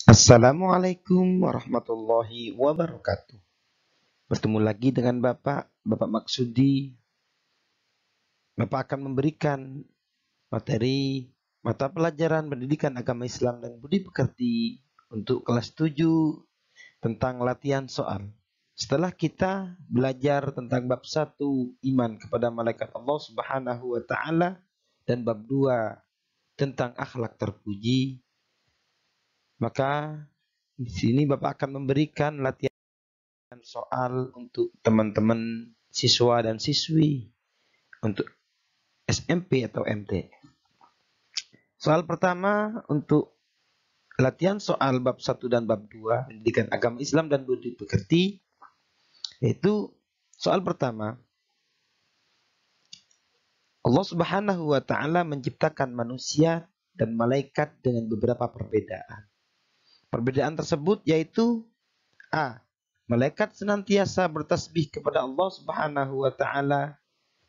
Assalamualaikum warahmatullahi wabarakatuh. Bertemu lagi dengan Bapak Maksudi. Bapak akan memberikan materi mata pelajaran pendidikan agama Islam dan budi pekerti untuk kelas 7 tentang latihan soal. Setelah kita belajar tentang bab 1 iman kepada malaikat Allah Subhanahu wa taala dan bab 2 tentang akhlak terpuji, maka di sini Bapak akan memberikan latihan soal untuk teman-teman siswa dan siswi untuk SMP atau MT. Soal pertama untuk latihan soal bab 1 dan bab 2 pendidikan agama Islam dan budi pekerti, yaitu soal pertama. Allah Subhanahu wa taala menciptakan manusia dan malaikat dengan beberapa perbedaan. Perbedaan tersebut yaitu A. Malaikat senantiasa bertasbih kepada Allah Subhanahu wa taala,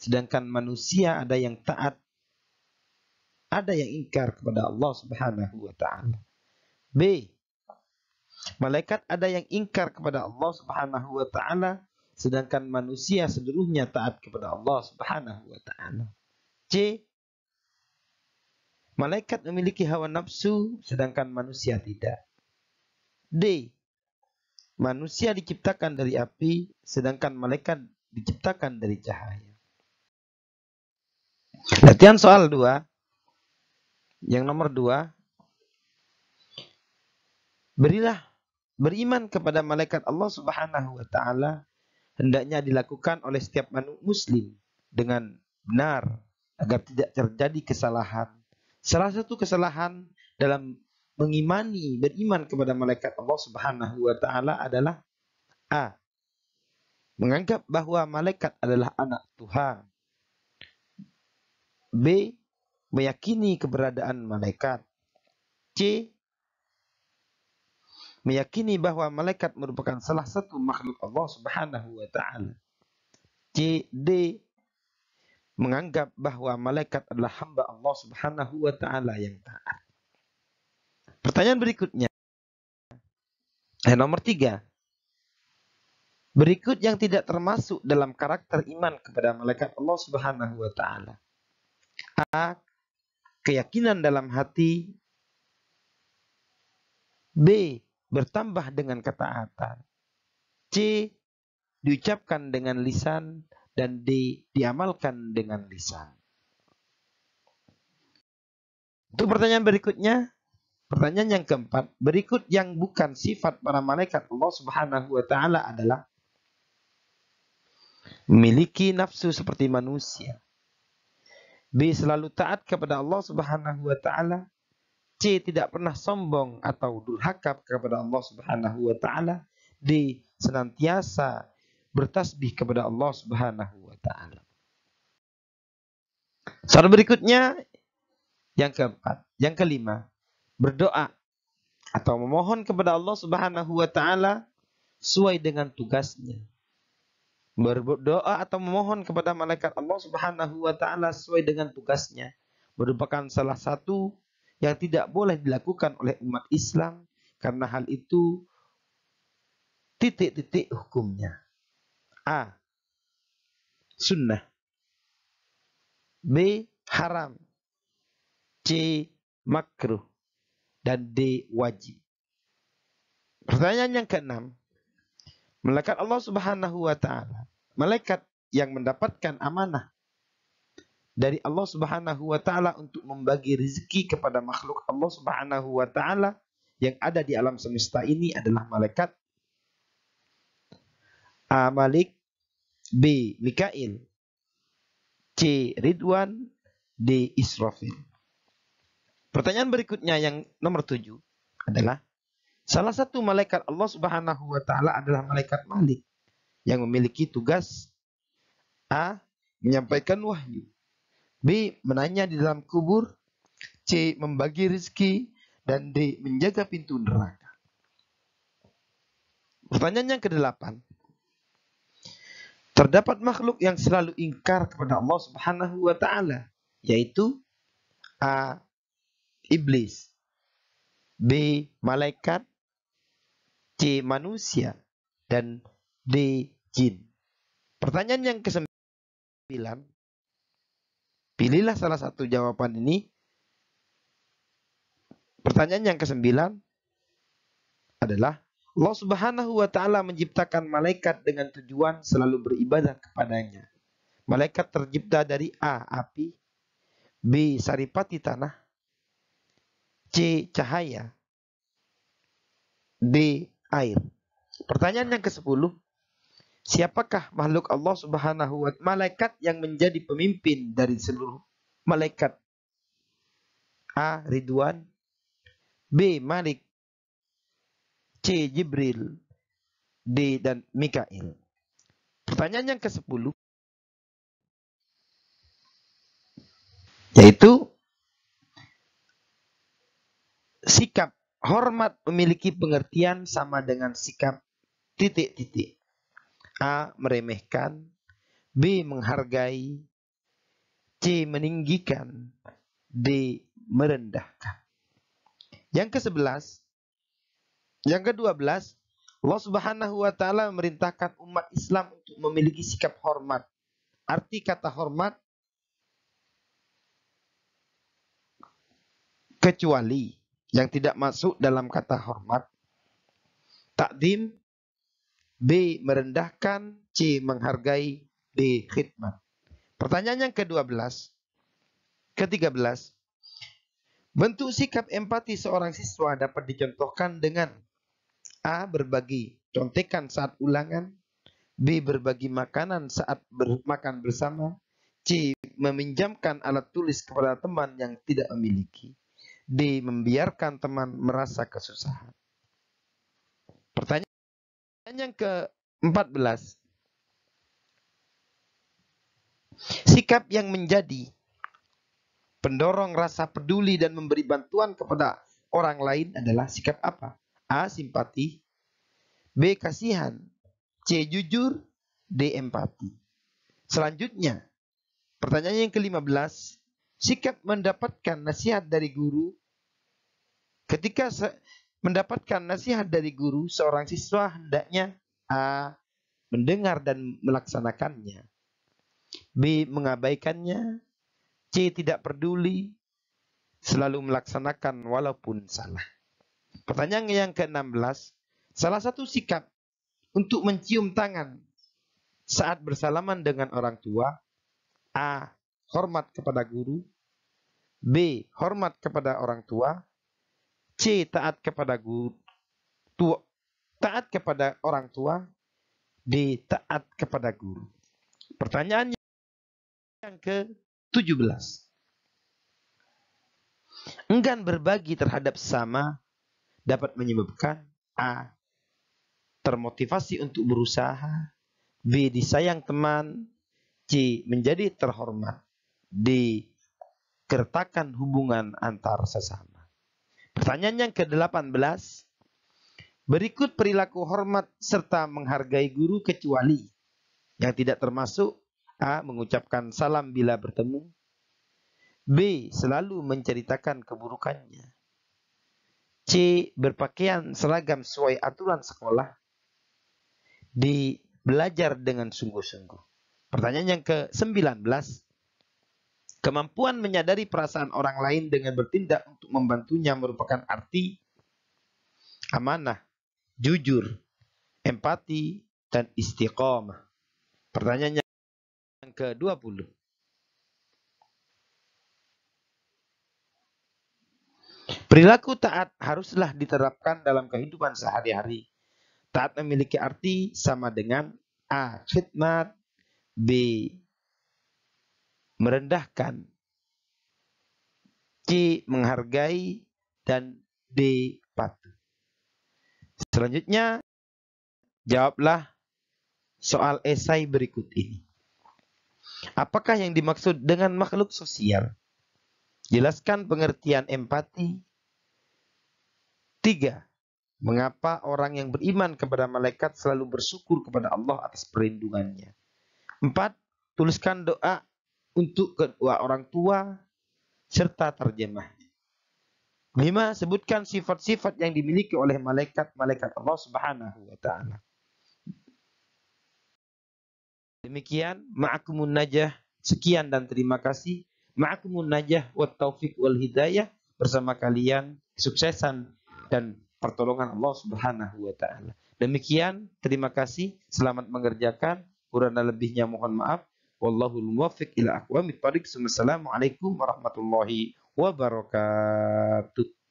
sedangkan manusia ada yang taat, ada yang ingkar kepada Allah Subhanahu wa taala. B. Malaikat ada yang ingkar kepada Allah Subhanahu wa taala, sedangkan manusia seluruhnya taat kepada Allah Subhanahu wa taala. C. Malaikat memiliki hawa nafsu, sedangkan manusia tidak. D. Manusia diciptakan dari api, sedangkan malaikat diciptakan dari cahaya. Latihan soal 2. Yang nomor 2. Beriman kepada malaikat Allah Subhanahu wa taala hendaknya dilakukan oleh setiap muslim dengan benar agar tidak terjadi kesalahan. Salah satu kesalahan dalam beriman kepada malaikat Allah Subhanahu wa taala adalah A. Menganggap bahwa malaikat adalah anak Tuhan. B. Meyakini keberadaan malaikat. C. Meyakini bahwa malaikat merupakan salah satu makhluk Allah Subhanahu wa taala. C. D. Menganggap bahwa malaikat adalah hamba Allah Subhanahu wa taala yang taat. Pertanyaan berikutnya. Nomor 3. Berikut yang tidak termasuk dalam karakter iman kepada malaikat Allah Subhanahu wa taala. A. Keyakinan dalam hati. B. Bertambah dengan ketaatan. C. Diucapkan dengan lisan. Dan D. Diamalkan dengan lisan. Untuk pertanyaan berikutnya. Pertanyaan yang keempat. Berikut yang bukan sifat para malaikat Allah Subhanahu wa taala adalah memiliki nafsu seperti manusia. B. Selalu taat kepada Allah Subhanahu wa taala. C. Tidak pernah sombong atau durhaka kepada Allah Subhanahu wa taala. D. Senantiasa bertasbih kepada Allah Subhanahu wa taala. Soal berikutnya yang keempat, yang kelima, berdoa atau memohon kepada Allah Subhanahu wa taala sesuai dengan tugasnya. Berdoa atau memohon kepada malaikat Allah Subhanahu wa taala sesuai dengan tugasnya merupakan salah satu yang tidak boleh dilakukan oleh umat Islam karena hal itu titik-titik hukumnya. A. Sunnah. B. Haram. C. Makruh. Dan D. Wajib. Pertanyaan yang keenam. Malaikat Allah Subhanahu wa taala, malaikat yang mendapatkan amanah dari Allah Subhanahu wa taala untuk membagi rezeki kepada makhluk Allah Subhanahu wa taala yang ada di alam semesta ini adalah malaikat A. Malik, B. Mikail, C. Ridwan, D. Israfil. Pertanyaan berikutnya yang nomor 7 adalah salah satu malaikat Allah Subhanahu wa taala adalah malaikat Malik yang memiliki tugas A. Menyampaikan wahyu, B. Menanya di dalam kubur, C. Membagi rezeki, dan D. Menjaga pintu neraka. Pertanyaan yang ke-8. Terdapat makhluk yang selalu ingkar kepada Allah Subhanahu wa taala, yaitu A. Iblis, B. Malaikat, C. Manusia, dan D. Jin. Pertanyaan yang ke-9, pilihlah salah satu jawaban ini. Pertanyaan yang ke-9 adalah, Allah Subhanahu wa Ta'ala menciptakan malaikat dengan tujuan selalu beribadah kepadanya. Malaikat tercipta dari A. Api, B. Saripati tanah, C. Cahaya, D. Air. Pertanyaan yang ke-10, siapakah makhluk Allah Subhanahu wa Ta'ala, malaikat yang menjadi pemimpin dari seluruh malaikat? A. Ridwan, B. Malik, C. Jibril, D. dan Mikail. Pertanyaan yang ke-10 yaitu, sikap hormat memiliki pengertian sama dengan sikap titik-titik. A. Meremehkan, B. Menghargai, C. Meninggikan, D. Merendahkan. Yang ke-11, yang ke-12, Allah Subhanahu wa Ta'ala memerintahkan umat Islam untuk memiliki sikap hormat. Arti kata hormat, kecuali yang tidak masuk dalam kata hormat. Takdim, B. Merendahkan, C. Menghargai, D. Khidmat. Pertanyaan yang ke-12, ke-13, bentuk sikap empati seorang siswa dapat dicontohkan dengan A. Berbagi contekan saat ulangan, B. Berbagi makanan saat makan bersama, C. Meminjamkan alat tulis kepada teman yang tidak memiliki, D. Membiarkan teman merasa kesusahan. Pertanyaan yang ke-14, sikap yang menjadi pendorong rasa peduli dan memberi bantuan kepada orang lain adalah sikap apa? A. Simpati, B. Kasihan, C. Jujur, D. Empati. Selanjutnya, pertanyaan yang ke-15, sikap mendapatkan nasihat dari guru. Ketika mendapatkan nasihat dari guru, seorang siswa hendaknya A. Mendengar dan melaksanakannya, B. Mengabaikannya, C. Tidak peduli, selalu melaksanakan walaupun salah. Pertanyaan yang ke-16, salah satu sikap untuk mencium tangan saat bersalaman dengan orang tua. A. Hormat kepada guru, B. Hormat kepada orang tua, C. Taat kepada guru, taat kepada orang tua, D. Taat kepada guru. Pertanyaan yang ke-17, enggan berbagi terhadap sesama dapat menyebabkan A. Termotivasi untuk berusaha, B. Disayang teman, C. Menjadi terhormat, D. Keretakan hubungan antar sesama. Pertanyaan yang ke-18, berikut perilaku hormat serta menghargai guru kecuali yang tidak termasuk. A. Mengucapkan salam bila bertemu, B. Selalu menceritakan keburukannya, C. Berpakaian seragam sesuai aturan sekolah, D. Belajar dengan sungguh-sungguh. Pertanyaan yang ke-19, kemampuan menyadari perasaan orang lain dengan bertindak untuk membantunya merupakan arti amanah, jujur, empati, dan istiqomah. Pertanyaan yang ke-20, perilaku taat haruslah diterapkan dalam kehidupan sehari-hari. Taat memiliki arti sama dengan A. Khidmat, B. Merendahkan, C. Menghargai, dan D. Patuh. Selanjutnya, jawablah soal esai berikut ini. Apakah yang dimaksud dengan makhluk sosial? Jelaskan pengertian empati. 3. Mengapa orang yang beriman kepada malaikat selalu bersyukur kepada Allah atas perlindungannya? 4. Tuliskan doa untuk kedua orang tua serta terjemahnya. 5. Sebutkan sifat-sifat yang dimiliki oleh malaikat-malaikat Allah Subhanahu wa taala. Demikian, ma'akumun najah. Sekian dan terima kasih. Ma'akumun najah wat taufiq wal hidayah. Bersama kalian kesuksesan dan pertolongan Allah Subhanahu wa taala. Demikian, terima kasih. Selamat mengerjakan. Kurang dan lebihnya mohon maaf. Wallahul muwaffiq ila aqwamit thoriq. Wassalamualaikum warahmatullahi wabarakatuh.